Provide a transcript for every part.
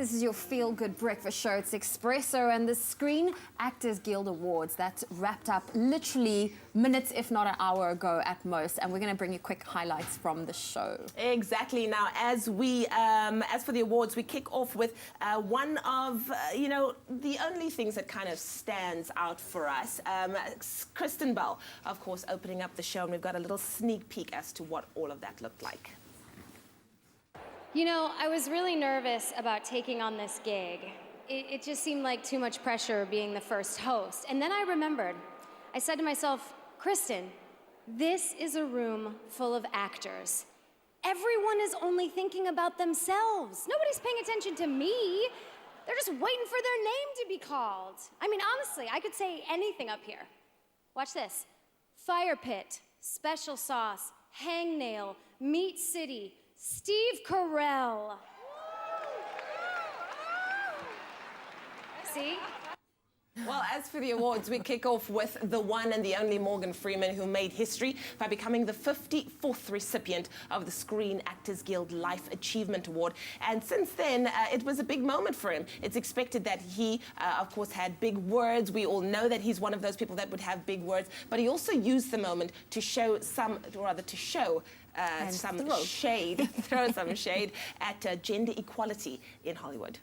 This is your feel-good breakfast show. It's Expresso and the Screen Actors Guild Awards that wrapped up literally minutes, if not an hour ago at most. And we're going to bring you quick highlights from the show. Exactly. Now, as for the awards, we kick off with one of, the only things that kind of stands out for us. Kristen Bell, of course, opening up the show, and we've got a little sneak peek as to what all of that looked like. You know, I was really nervous about taking on this gig. It just seemed like too much pressure being the first host. And then I remembered. I said to myself, Kristen, this is a room full of actors. Everyone is only thinking about themselves. Nobody's paying attention to me. They're just waiting for their name to be called. I mean, honestly, I could say anything up here. Watch this. Fire Pit, Special Sauce, Hangnail, Meat City, Steve Carell. See? Well, as for the awards, we kick off with the one and the only Morgan Freeman, who made history by becoming the 54th recipient of the Screen Actors Guild Life Achievement Award. And since then, it was a big moment for him. It's expected that he, of course, had big words. We all know that he's one of those people that would have big words, but he also used the moment to show some shade, throw some shade at gender equality in Hollywood.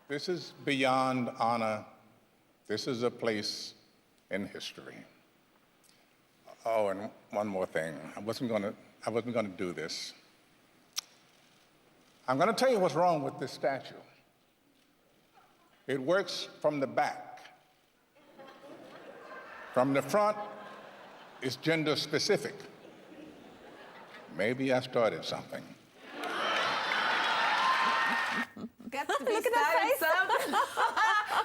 This is beyond honor. This is a place in history. Oh, and one more thing. I wasn't gonna do this. I'm gonna tell you what's wrong with this statue. It works from the back. From the front, it's gender specific. Maybe I started something. Got to be started something.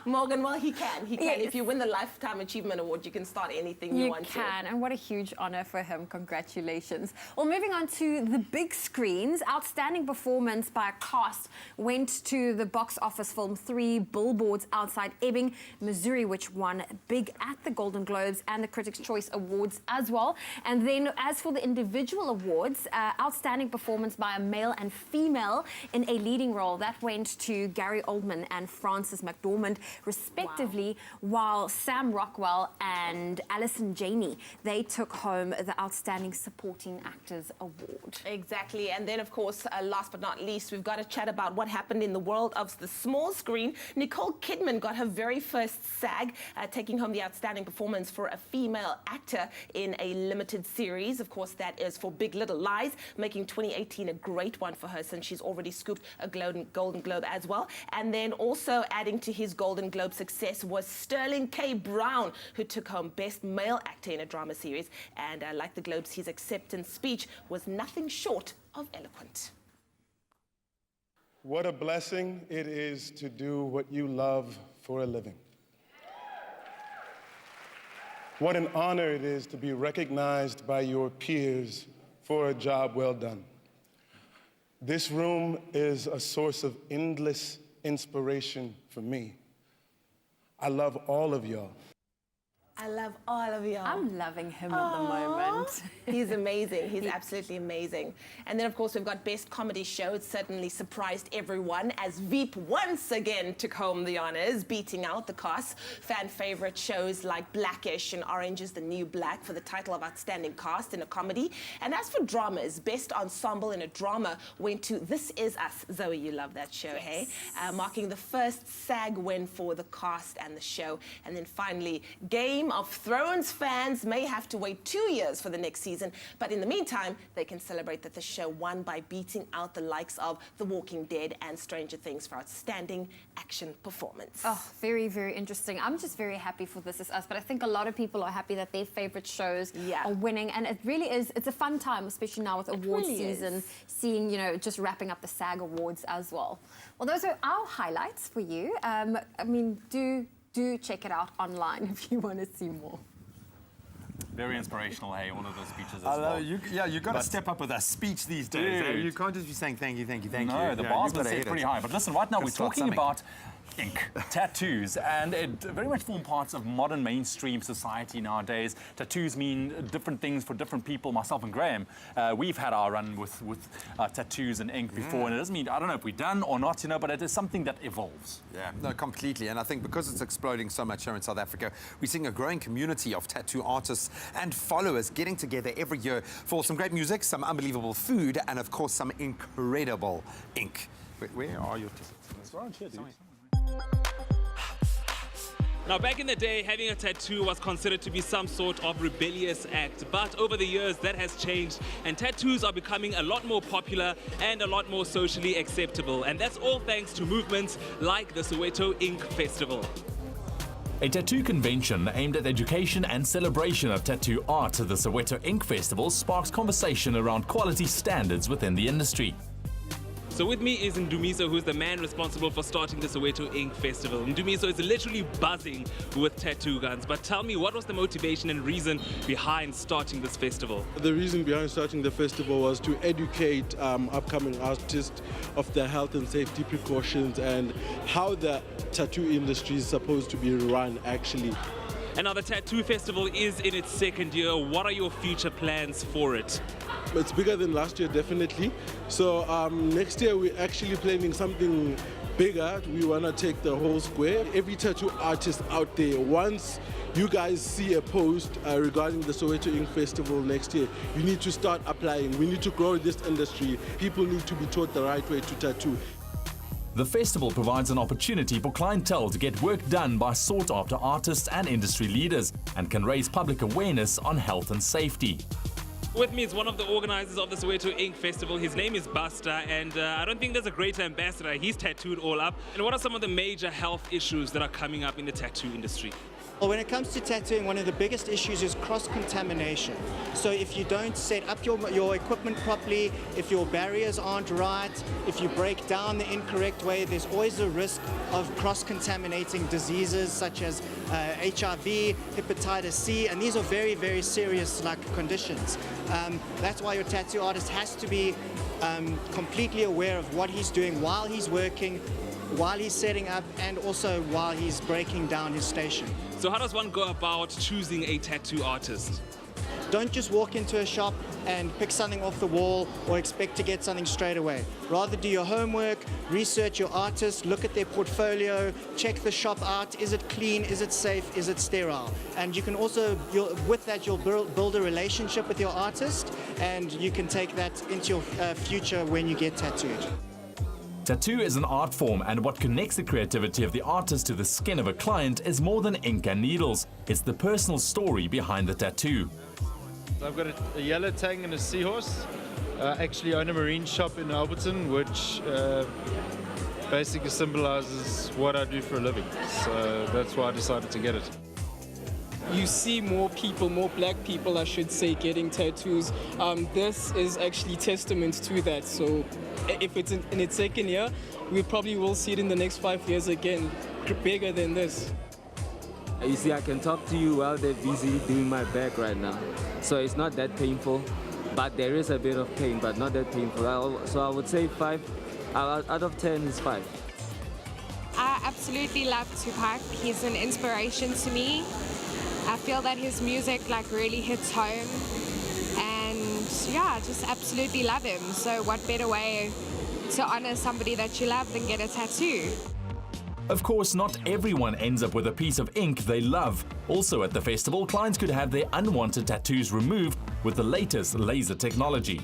Morgan, well, he can. Yes. If you win the Lifetime Achievement Award, you can start anything you want to. You can, and what a huge honor for him. Congratulations. Well, moving on to the big screens, outstanding performance by a cast went to the box office film 3 Billboards Outside Ebbing, Missouri, which won big at the Golden Globes and the Critics' Choice Awards as well. And then as for the individual awards, outstanding performance by a male and female in a leading role, that went to Gary Oldman and Frances McDormand, respectively, while Sam Rockwell and Allison Janney, they took home the Outstanding Supporting Actors Award. Exactly. And then, of course, last but not least, we've got to chat about what happened in the world of the small screen. Nicole Kidman got her very first SAG, taking home the Outstanding Performance for a female actor in a limited series. Of course, that is for Big Little Lies, making 2018 a great one for her, since she's already scooped a Golden Globe as well. And then also adding to his Golden Globe success was Sterling K. Brown, who took home Best Male Actor in a Drama Series. And like the Globes, his acceptance speech was nothing short of eloquent. What a blessing it is to do what you love for a living. What an honor it is to be recognized by your peers for a job well done. This room is a source of endless inspiration for me. I love all of y'all. I love all of y'all. I'm loving him at the moment. He's amazing. He's absolutely amazing. And then, of course, we've got Best Comedy Show. It certainly surprised everyone as Veep once again took home the honors, beating out the cast. Fan favorite shows like Blackish and Orange is the New Black for the title of Outstanding Cast in a Comedy. And as for dramas, Best Ensemble in a Drama went to This Is Us. Zoe, you love that show, yes. Hey? Marking the first SAG win for the cast and the show. And then finally, Game of Thrones fans may have to wait 2 years for the next season, but in the meantime, they can celebrate that the show won by beating out the likes of The Walking Dead and Stranger Things for outstanding action performance. Oh, very, very interesting. I'm just very happy for This Is Us, but I think a lot of people are happy that their favorite shows are winning, and it really is, it's a fun time, especially now with awards season, seeing, just wrapping up the SAG Awards as well. Well, those are our highlights for you. I mean, do check it out online if you want to see more. Very inspirational, hey, all of those speeches as well. You've got to step up with that speech these days. You can't just be saying thank you, thank you, thank you. No, the bar's been set pretty high. But listen, right now we're talking about ink, tattoos, and it very much form parts of modern mainstream society nowadays. Tattoos mean different things for different people. Myself and Graham, we've had our run with tattoos and ink before, and it doesn't mean, I don't know if we're done or not, you know, but it is something that evolves. Yeah, no, completely. And I think because it's exploding so much here in South Africa, we're seeing a growing community of tattoo artists and followers getting together every year for some great music, some unbelievable food, and of course, some incredible ink. Where are your tickets? It's around here, dude. Now, back in the day, having a tattoo was considered to be some sort of rebellious act, but over the years that has changed, and tattoos are becoming a lot more popular and a lot more socially acceptable, and that's all thanks to movements like the Soweto Ink Festival. A tattoo convention aimed at education and celebration of tattoo art, the Soweto Ink Festival sparks conversation around quality standards within the industry. So with me is Ndumiso, who's the man responsible for starting the Soweto Ink Festival. Ndumiso is literally buzzing with tattoo guns. But tell me, what was the motivation and reason behind starting this festival? The reason behind starting the festival was to educate upcoming artists of their health and safety precautions and how the tattoo industry is supposed to be run actually. And now the Tattoo Festival is in its second year. What are your future plans for it? It's bigger than last year, definitely. So next year we're actually planning something bigger. We want to take the whole square. Every tattoo artist out there, once you guys see a post regarding the Soweto Ink Festival next year, you need to start applying. We need to grow this industry. People need to be taught the right way to tattoo. The festival provides an opportunity for clientele to get work done by sought-after artists and industry leaders and can raise public awareness on health and safety. With me is one of the organizers of the Soweto Ink Festival. His name is Buster, and I don't think there's a greater ambassador. He's tattooed all up. And what are some of the major health issues that are coming up in the tattoo industry? Well, when it comes to tattooing, one of the biggest issues is cross-contamination. So if you don't set up your equipment properly, if your barriers aren't right, if you break down the incorrect way, there's always a risk of cross-contaminating diseases such as HIV, hepatitis C, and these are very, very serious conditions. That's why your tattoo artist has to be completely aware of what he's doing while he's working, while he's setting up, and also while he's breaking down his station. So how does one go about choosing a tattoo artist? Don't just walk into a shop and pick something off the wall or expect to get something straight away. Rather do your homework, research your artist, look at their portfolio, check the shop out. Is it clean? Is it safe? Is it sterile? And you can also, with that, you'll build a relationship with your artist, and you can take that into your future when you get tattooed. Tattoo is an art form, and what connects the creativity of the artist to the skin of a client is more than ink and needles. It's the personal story behind the tattoo. I've got a yellow tang and a seahorse. I actually own a marine shop in Alberton, which basically symbolizes what I do for a living. So that's why I decided to get it. You see more people, more black people, I should say, getting tattoos. This is actually testament to that. So if it's in its second year, we probably will see it in the next 5 years again, bigger than this. You see, I can talk to you while they're busy doing my back right now. So it's not that painful, but there is a bit of pain, but not that painful. So I would say 5 out of 10 is 5. I absolutely love Tupac. He's an inspiration to me. I feel that his music really hits home, and yeah, I just absolutely love him. So what better way to honor somebody that you love than get a tattoo? Of course, not everyone ends up with a piece of ink they love. Also at the festival, clients could have their unwanted tattoos removed with the latest laser technology.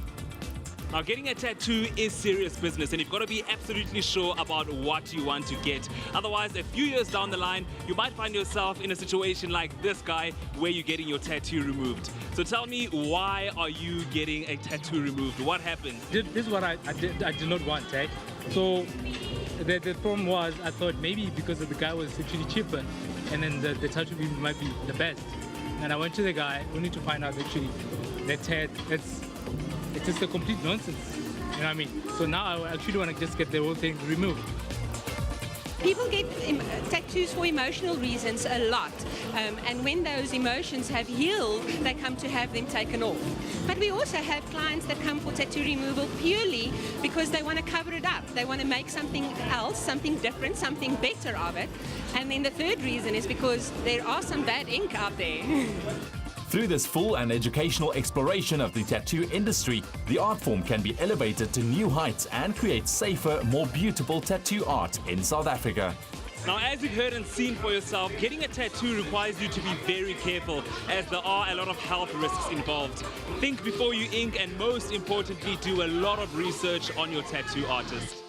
Now, getting a tattoo is serious business, and you've got to be absolutely sure about what you want to get. Otherwise, a few years down the line, you might find yourself in a situation like this guy where you're getting your tattoo removed. So tell me, why are you getting a tattoo removed? What happened? This is what I did not want, right? So the problem was, I thought maybe because the guy was actually cheaper, and then the tattoo might be the best. And I went to the guy only to find out actually that it's just a complete nonsense, you know what I mean? So now I actually want to just get the whole thing removed. People get tattoos for emotional reasons a lot, and when those emotions have healed, they come to have them taken off. But we also have clients that come for tattoo removal purely because they want to cover it up. They want to make something else, something different, something better of it. And then the third reason is because there are some bad ink out there. Through this full and educational exploration of the tattoo industry, the art form can be elevated to new heights and create safer, more beautiful tattoo art in South Africa. Now, as you've heard and seen for yourself, getting a tattoo requires you to be very careful, as there are a lot of health risks involved. Think before you ink, and most importantly, do a lot of research on your tattoo artist.